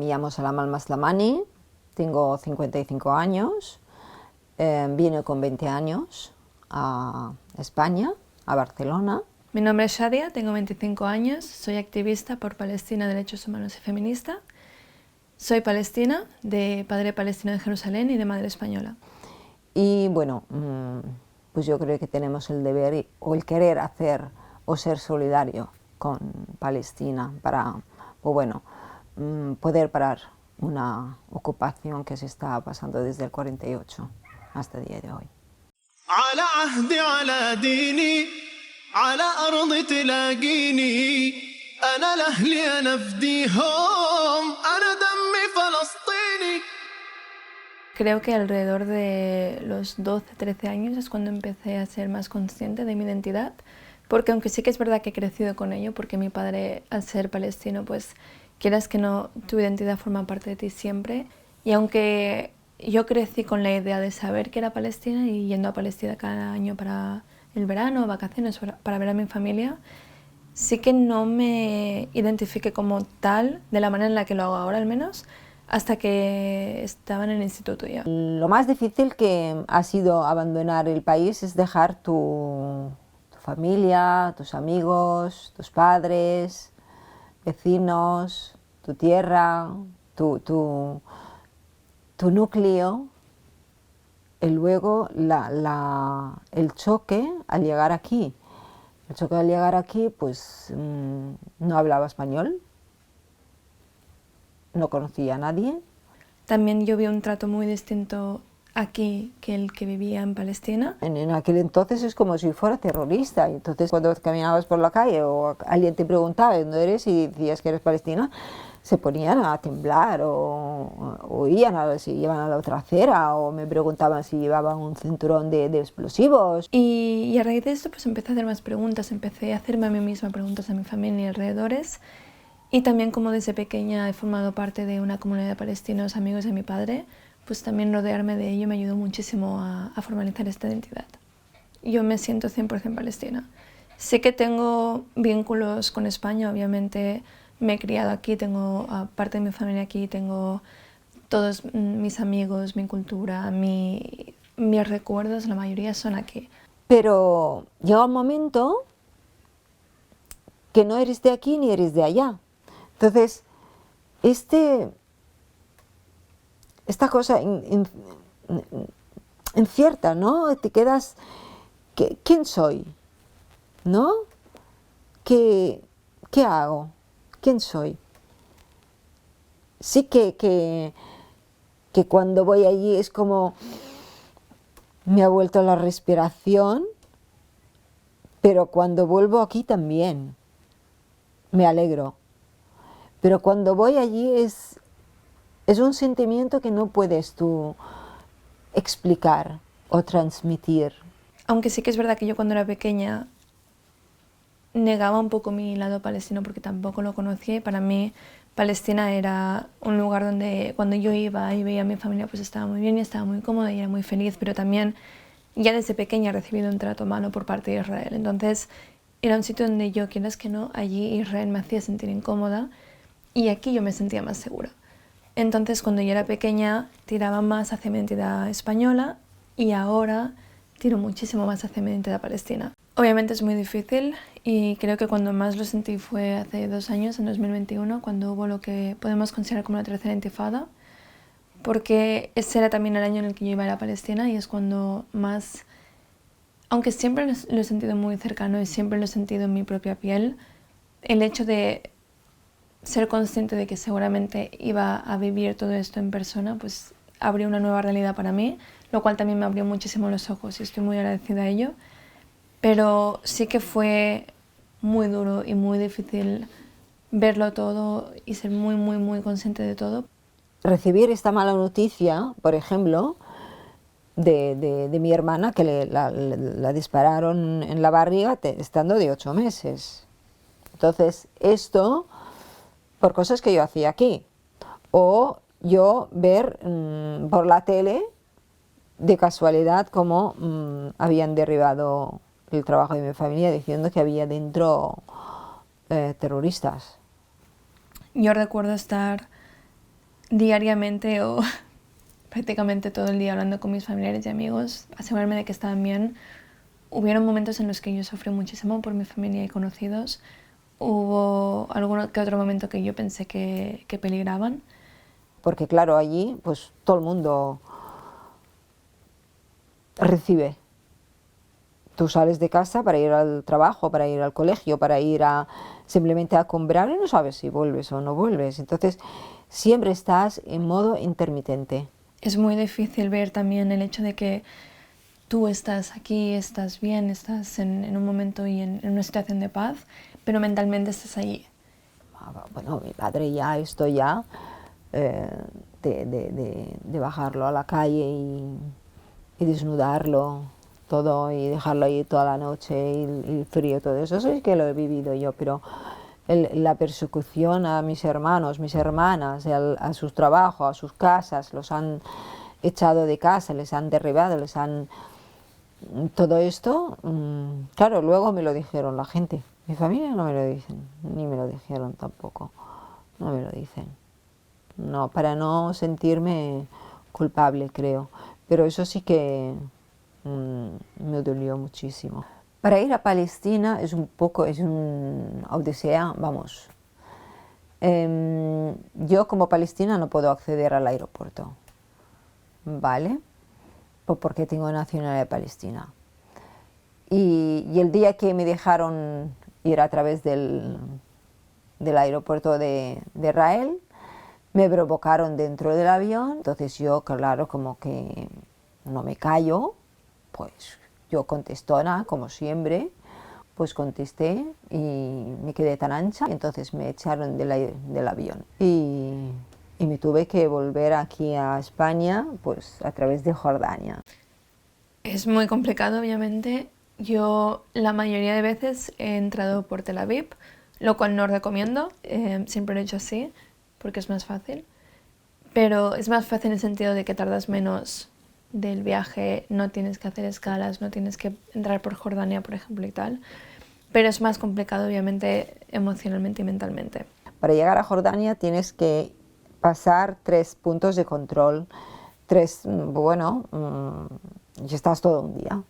me llamo Salam Al-Maslamani, tengo 55 años, vine con 20 años a España, a Barcelona. Mi nombre es Shadia, tengo 25 años, soy activista por Palestina, derechos humanos y feminista. Soy palestina, de padre palestino de Jerusalén y de madre española. Y bueno, pues yo creo que tenemos el deber o el querer hacer o ser solidario con Palestina para, pues bueno, poder parar una ocupación que se está pasando desde el 48 hasta el día de hoy. Creo que alrededor de los 12-13 años es cuando empecé a ser más consciente de mi identidad, porque aunque sí que es verdad que he crecido con ello, porque mi padre, al ser palestino, pues quieras que no, tu identidad forma parte de ti siempre, y aunque yo crecí con la idea de saber que era palestina y yendo a Palestina cada año para el verano, vacaciones, para ver a mi familia, sí que no me identifiqué como tal, de la manera en la que lo hago ahora al menos, hasta que estaba en el instituto ya. Lo más difícil que ha sido abandonar el país es dejar tu familia, tus amigos, tus padres, vecinos, tu tierra, tu núcleo, y luego el choque al llegar aquí. El choque al llegar aquí, pues no hablaba español, no conocía a nadie. También yo vi un trato muy distinto aquí que el que vivía en Palestina. En aquel entonces es como si fuera terrorista. Entonces cuando caminabas por la calle o alguien te preguntaba dónde eres y decías que eres palestina, se ponían a temblar o iban a ver si iban a la otra acera o me preguntaban si llevaban un cinturón de explosivos. Y a raíz de esto pues empecé a hacer más preguntas, empecé a hacerme a mí misma preguntas a mi familia y alrededores. Y también como desde pequeña he formado parte de una comunidad de palestinos amigos de mi padre, pues también rodearme de ello me ayudó muchísimo a formalizar esta identidad. Yo me siento 100% palestina. Sé que tengo vínculos con España, obviamente me he criado aquí, tengo parte de mi familia aquí, tengo todos mis amigos, mi cultura, mis recuerdos, la mayoría son aquí. Pero llega un momento que no eres de aquí ni eres de allá. Entonces, esta cosa incierta, ¿no? Te quedas, ¿quién soy? ¿No? ¿Qué hago? ¿Quién soy? Sí que cuando voy allí es como me ha vuelto la respiración, pero cuando vuelvo aquí también me alegro. Pero cuando voy allí es un sentimiento que no puedes tú explicar o transmitir. Aunque sí que es verdad que yo cuando era pequeña negaba un poco mi lado palestino porque tampoco lo conocía y para mí Palestina era un lugar donde cuando yo iba y veía a mi familia pues estaba muy bien y estaba muy cómoda y era muy feliz, pero también ya desde pequeña he recibido un trato malo por parte de Israel. Entonces era un sitio donde yo, quieras que no, allí Israel me hacía sentir incómoda y aquí yo me sentía más segura. Entonces cuando yo era pequeña tiraba más hacia mi identidad española y ahora tiro muchísimo más hacia mi identidad palestina. Obviamente es muy difícil y creo que cuando más lo sentí fue hace 2 años, en 2021, cuando hubo lo que podemos considerar como la tercera intifada, porque ese era también el año en el que yo iba a ir a Palestina y es cuando más, aunque siempre lo he sentido muy cercano y siempre lo he sentido en mi propia piel, el hecho de ser consciente de que seguramente iba a vivir todo esto en persona, pues abrió una nueva realidad para mí, lo cual también me abrió muchísimo los ojos y estoy muy agradecida a ello. Pero sí que fue muy duro y muy difícil verlo todo y ser muy, muy, muy consciente de todo. Recibir esta mala noticia, por ejemplo, de mi hermana, que la dispararon en la barriga estando de 8 meses. Entonces, esto por cosas que yo hacía aquí. O yo ver por la tele, de casualidad, cómo habían derribado el trabajo de mi familia diciendo que había dentro terroristas. Yo recuerdo estar diariamente o prácticamente todo el día hablando con mis familiares y amigos, asegurarme de que estaban bien. Hubieron momentos en los que yo sufrí muchísimo por mi familia y conocidos. Hubo algún que otro momento que yo pensé que peligraban. Porque claro, allí pues todo el mundo recibe. Tú sales de casa para ir al trabajo, para ir al colegio, para ir a simplemente a comprar y no sabes si vuelves o no vuelves. Entonces siempre estás en modo intermitente. Es muy difícil ver también el hecho de que tú estás aquí, estás bien, estás en un momento y en una situación de paz, pero mentalmente estás allí. Bueno, mi padre ya, esto ya, de bajarlo a la calle y desnudarlo todo y dejarlo ahí toda la noche y el frío, todo eso sí que lo he vivido yo, pero la persecución a mis hermanos, mis hermanas, a sus trabajos, a sus casas, los han echado de casa, les han derribado, les han... Todo esto, claro, luego me lo dijeron la gente. Mi familia no me lo dicen, ni me lo dijeron tampoco, no me lo dicen. No, para no sentirme culpable, creo. Pero eso sí que me dolió muchísimo. Para ir a Palestina es un poco, es una odisea, vamos. Yo como palestina no puedo acceder al aeropuerto, ¿vale? Porque tengo nacionalidad palestina. Y el día que me dejaron ir a través del aeropuerto de Israel, me provocaron dentro del avión, entonces yo, claro, como que no me callo, pues yo contestona, como siempre, pues contesté y me quedé tan ancha, y entonces me echaron del avión. Y me tuve que volver aquí a España, pues a través de Jordania. Es muy complicado, obviamente. Yo la mayoría de veces he entrado por Tel Aviv, lo cual no recomiendo, siempre lo he hecho así, porque es más fácil. Pero es más fácil en el sentido de que tardas menos del viaje, no tienes que hacer escalas, no tienes que entrar por Jordania, por ejemplo, y tal. Pero es más complicado, obviamente, emocionalmente y mentalmente. Para llegar a Jordania tienes que pasar 3 puntos de control, bueno, y estás todo un día.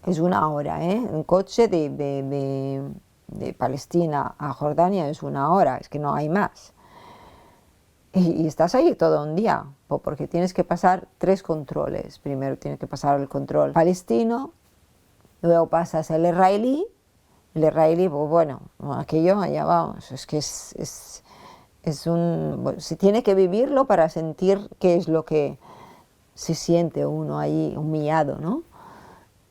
Es una hora, ¿eh? Un coche de Palestina a Jordania es una hora, es que no hay más. Y estás ahí todo un día, porque tienes que pasar 3 controles. Primero tienes que pasar el control palestino, luego pasas el israelí, pues bueno, aquello allá vamos, es que se tiene que vivirlo para sentir qué es lo que se siente uno ahí humillado, ¿no?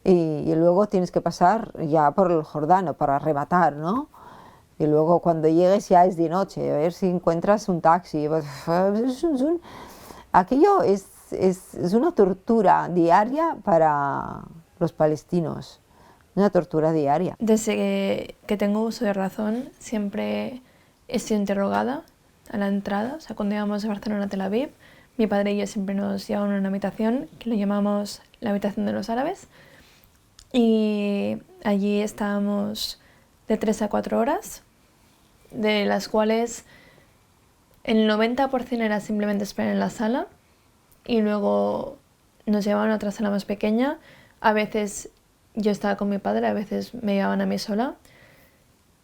Y luego tienes que pasar ya por el Jordano para rematar, ¿no? Y luego cuando llegues ya es de noche, a ver si encuentras un taxi. Aquello es una tortura diaria para los palestinos, una tortura diaria. Desde que tengo uso de razón, siempre he sido interrogada a la entrada. O sea, cuando íbamos de Barcelona a Tel Aviv, mi padre y yo siempre nos llevaban a una habitación que le llamamos la habitación de los árabes. Y allí estábamos de 3 a 4 horas, de las cuales el 90% era simplemente esperar en la sala y luego nos llevaban a otra sala más pequeña. A veces yo estaba con mi padre, a veces me llevaban a mí sola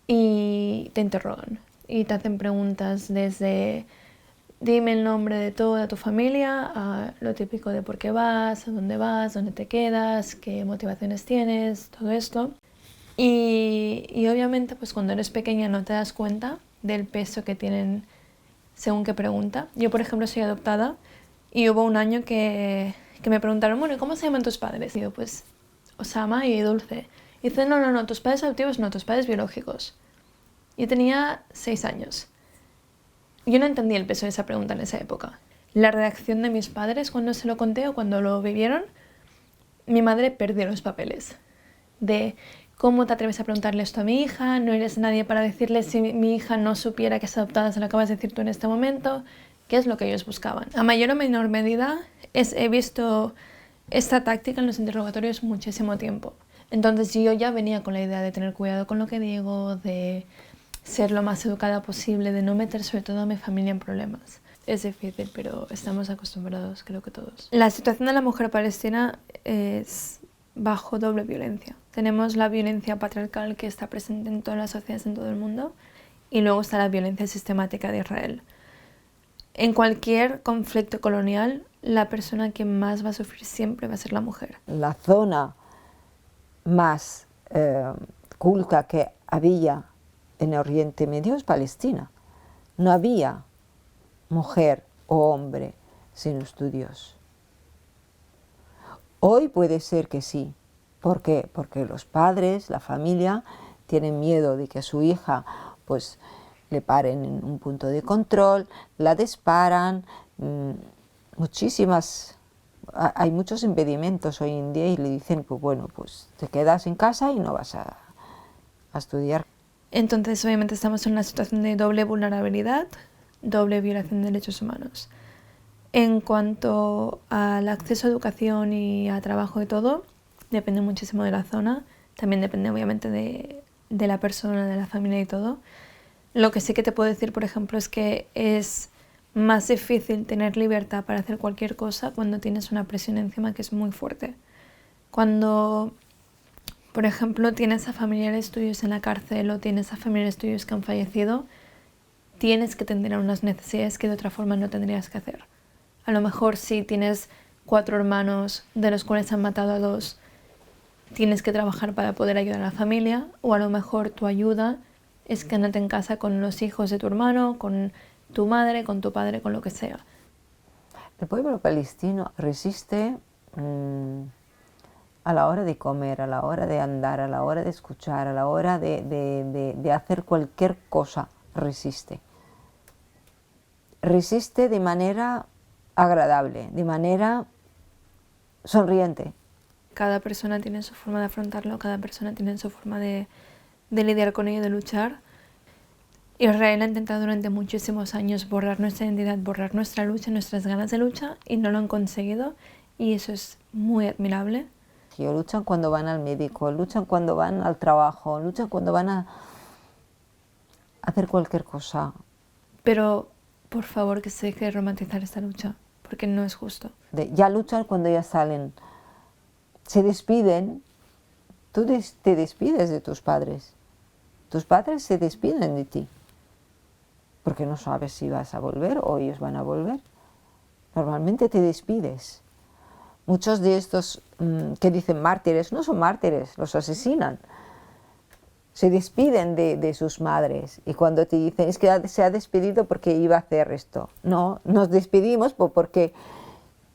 y te interrogan y te hacen preguntas desde dime el nombre de toda tu familia a lo típico de por qué vas, a dónde te quedas, qué motivaciones tienes, todo esto. Y obviamente pues cuando eres pequeña no te das cuenta del peso que tienen según qué pregunta. Yo por ejemplo soy adoptada y hubo un año que me preguntaron, bueno, ¿y cómo se llaman tus padres? Y yo pues Osama y Dulce. Y dice, no, tus padres adoptivos no, tus padres biológicos. Yo tenía 6 años. Yo no entendía el peso de esa pregunta en esa época. La reacción de mis padres cuando se lo conté o cuando lo vivieron, mi madre perdió los papeles. De cómo te atreves a preguntarle esto a mi hija, no eres nadie para decirle si mi hija no supiera que es adoptada, se lo acabas de decir tú en este momento, qué es lo que ellos buscaban. A mayor o menor medida he visto esta táctica en los interrogatorios muchísimo tiempo. Entonces yo ya venía con la idea de tener cuidado con lo que digo, de ser lo más educada posible, de no meter sobre todo a mi familia en problemas. es difícil, pero estamos acostumbrados, creo que todos. La situación de la mujer palestina es bajo doble violencia. Tenemos la violencia patriarcal que está presente en todas las sociedades en todo el mundo y luego está la violencia sistemática de Israel. En cualquier conflicto colonial, la persona que más va a sufrir siempre va a ser la mujer. La zona más culta que había en Oriente Medio es Palestina. No había mujer o hombre sin estudios. Hoy puede ser que sí. ¿Por qué? Porque los padres, la familia, tienen miedo de que a su hija pues le paren en un punto de control, la disparan, hay muchos impedimentos hoy en día y le dicen, pues bueno, pues te quedas en casa y no vas a estudiar. Entonces, obviamente estamos en una situación de doble vulnerabilidad, doble violación de derechos humanos. En cuanto al acceso a educación y a trabajo y todo, depende muchísimo de la zona, también depende obviamente de la persona, de la familia y todo. Lo que sí que te puedo decir, por ejemplo, es que es más difícil tener libertad para hacer cualquier cosa cuando tienes una presión encima que es muy fuerte. Cuando, por ejemplo, tienes a familiares tuyos en la cárcel o tienes a familiares tuyos que han fallecido, tienes que atender a unas necesidades que de otra forma no tendrías que hacer. A lo mejor si tienes 4 hermanos de los cuales han matado a 2, tienes que trabajar para poder ayudar a la familia, o a lo mejor tu ayuda es quedarte en casa con los hijos de tu hermano, con tu madre, con tu padre, con lo que sea. El pueblo palestino resiste a la hora de comer, a la hora de andar, a la hora de escuchar, a la hora de hacer cualquier cosa, resiste. Resiste de manera agradable, de manera sonriente. Cada persona tiene su forma de afrontarlo, cada persona tiene su forma de lidiar con ello, de luchar. Israel ha intentado durante muchísimos años borrar nuestra identidad, borrar nuestra lucha, nuestras ganas de lucha, y no lo han conseguido, y eso es muy admirable. Luchan cuando van al médico, luchan cuando van al trabajo, luchan cuando van a hacer cualquier cosa. Pero, por favor, que se deje de romantizar esta lucha, porque no es justo. Ya luchan cuando ya salen. Se despiden, tú te despides de tus padres se despiden de ti, porque no sabes si vas a volver o ellos van a volver. Normalmente te despides. Muchos de estos que dicen mártires no son mártires, los asesinan. Se despiden de sus madres y cuando te dicen es que se ha despedido porque iba a hacer esto. No, nos despedimos porque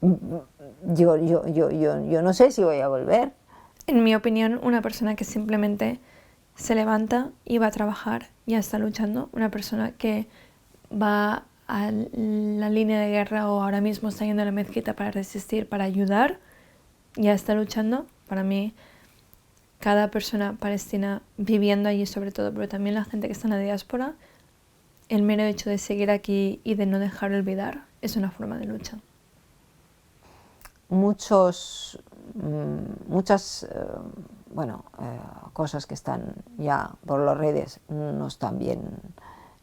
yo no sé si voy a volver. En mi opinión, una persona que simplemente se levanta y va a trabajar, ya está luchando. Una persona que va a la línea de guerra o ahora mismo está yendo a la mezquita para resistir, para ayudar, ya está luchando. Para mí, cada persona palestina viviendo allí sobre todo, pero también la gente que está en la diáspora, el mero hecho de seguir aquí y de no dejar de olvidar es una forma de lucha. Muchas cosas que están ya por las redes no están bien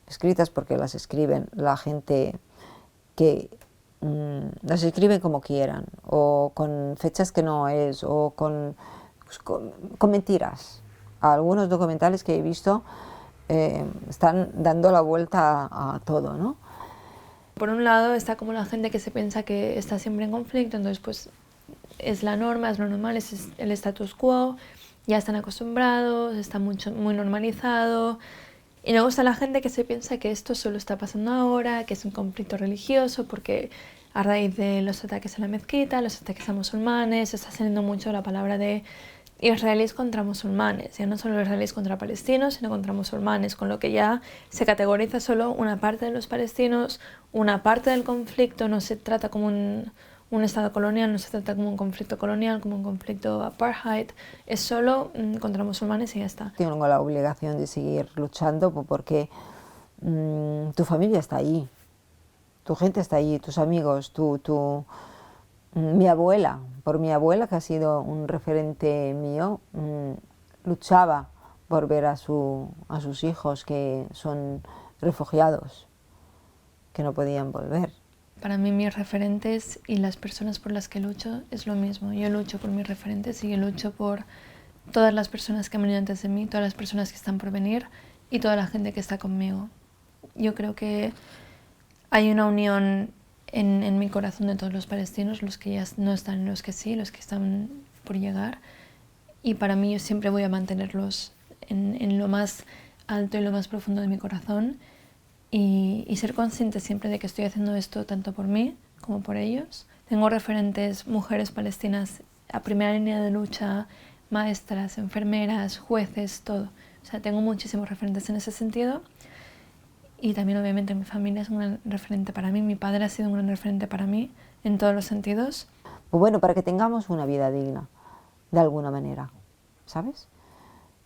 escritas porque las escriben la gente que las escriben como quieran o con fechas que no es o con mentiras. Algunos documentales que he visto están dando la vuelta a todo, ¿no? Por un lado está como la gente que se piensa que está siempre en conflicto, entonces pues es la norma, es lo normal, es el status quo, ya están acostumbrados, está muy normalizado. Y luego está la gente que se piensa que esto solo está pasando ahora, que es un conflicto religioso, porque a raíz de los ataques a la mezquita, los ataques a musulmanes, está saliendo mucho la palabra de israelíes contra musulmanes, ya no solo israelíes contra palestinos, sino contra musulmanes, con lo que ya se categoriza solo una parte de los palestinos, una parte del conflicto, no se trata como un estado colonial, no se trata como un conflicto colonial, como un conflicto apartheid, es solo contra musulmanes y ya está. Tengo la obligación de seguir luchando porque tu familia está ahí, tu gente está ahí, tus amigos, mi abuela, por mi abuela que ha sido un referente mío, luchaba por ver a sus hijos que son refugiados, que no podían volver. Para mí mis referentes y las personas por las que lucho es lo mismo. Yo lucho por mis referentes y yo lucho por todas las personas que han venido antes de mí, todas las personas que están por venir y toda la gente que está conmigo. Yo creo que hay una unión en mi corazón de todos los palestinos, los que ya no están, los que sí, los que están por llegar. Y para mí yo siempre voy a mantenerlos en lo más alto y lo más profundo de mi corazón y ser consciente siempre de que estoy haciendo esto tanto por mí como por ellos. Tengo referentes, mujeres palestinas a primera línea de lucha, maestras, enfermeras, jueces, todo. O sea, tengo muchísimos referentes en ese sentido. Y también obviamente mi familia es un gran referente para mí, mi padre ha sido un gran referente para mí en todos los sentidos. Pues bueno, para que tengamos una vida digna, de alguna manera, ¿sabes?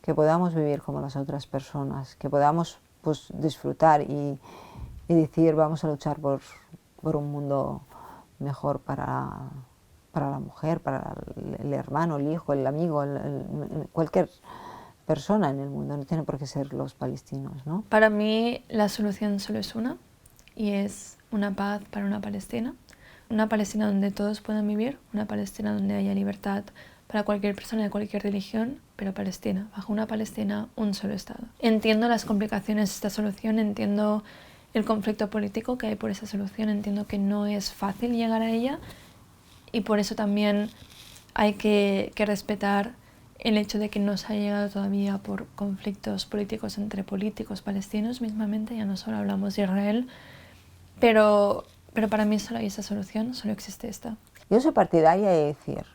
Que podamos vivir como las otras personas, que podamos pues disfrutar y decir vamos a luchar por un mundo mejor para la mujer, para el hermano, el hijo, el amigo, cualquier persona en el mundo, no tiene por qué ser los palestinos, ¿no? Para mí la solución solo es una, y es una paz para una Palestina donde todos puedan vivir, una Palestina donde haya libertad para cualquier persona de cualquier religión, pero Palestina, bajo una Palestina, un solo Estado. Entiendo las complicaciones de esta solución, entiendo el conflicto político que hay por esa solución, entiendo que no es fácil llegar a ella y por eso también hay que respetar el hecho de que no se ha llegado todavía por conflictos políticos entre políticos palestinos mismamente, ya no solo hablamos de Israel, pero para mí solo hay esa solución, solo existe esta. Yo soy partidaria de decir,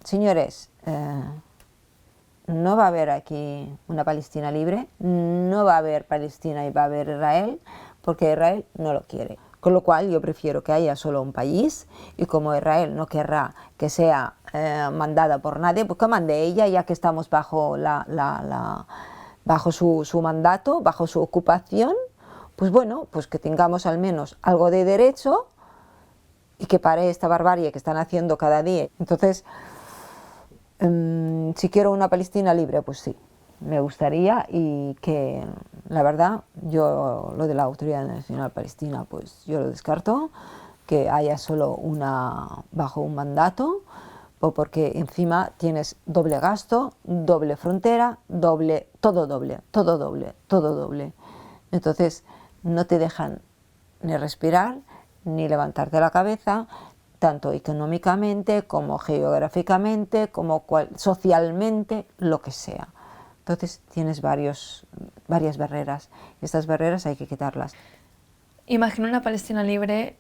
señores, no va a haber aquí una Palestina libre, no va a haber Palestina y va a haber Israel, porque Israel no lo quiere. Con lo cual yo prefiero que haya solo un país y como Israel no querrá que sea mandada por nadie, pues que mande ella, ya que estamos bajo, bajo su mandato, bajo su ocupación, pues bueno, pues que tengamos al menos algo de derecho y que pare esta barbarie que están haciendo cada día. Entonces, si quiero una Palestina libre, pues sí, me gustaría, y que la verdad yo lo de la Autoridad Nacional Palestina pues yo lo descarto, que haya solo una bajo un mandato, porque encima tienes doble gasto, doble frontera, todo doble. Entonces no te dejan ni respirar ni levantarte la cabeza, tanto económicamente como geográficamente, como socialmente, lo que sea. Entonces tienes varias barreras, y estas barreras hay que quitarlas. Imagino una Palestina libre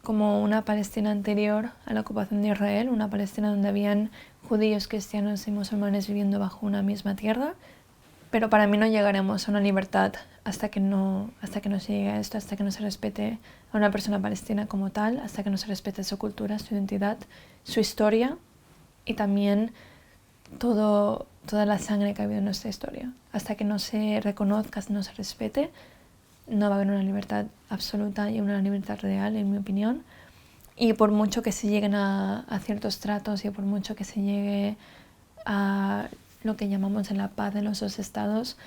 como una Palestina anterior a la ocupación de Israel, una Palestina donde habían judíos, cristianos y musulmanes viviendo bajo una misma tierra, pero para mí no llegaremos a una libertad hasta que no se llegue a esto, hasta que no se respete a una persona palestina como tal, hasta que no se respete su cultura, su identidad, su historia y también toda la sangre que ha habido en nuestra historia. Hasta que no se reconozca, hasta no se respete, no va a haber una libertad absoluta y una libertad real, en mi opinión. Y por mucho que se lleguen a ciertos tratos y por mucho que se llegue a lo que llamamos en la paz de los dos estados,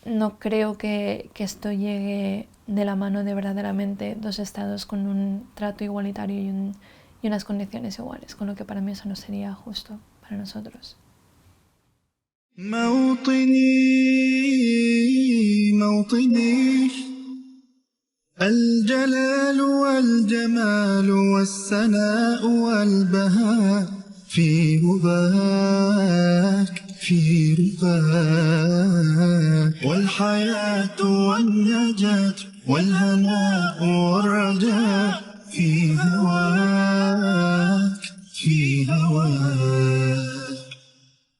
no creo que esto llegue de la mano de verdaderamente dos estados con un trato igualitario y unas condiciones iguales, con lo que para mí eso no sería justo para nosotros. موطني الجلال والجمال والسناء والبهاء في رباك والحياة والنجاة والهناء والرجاء في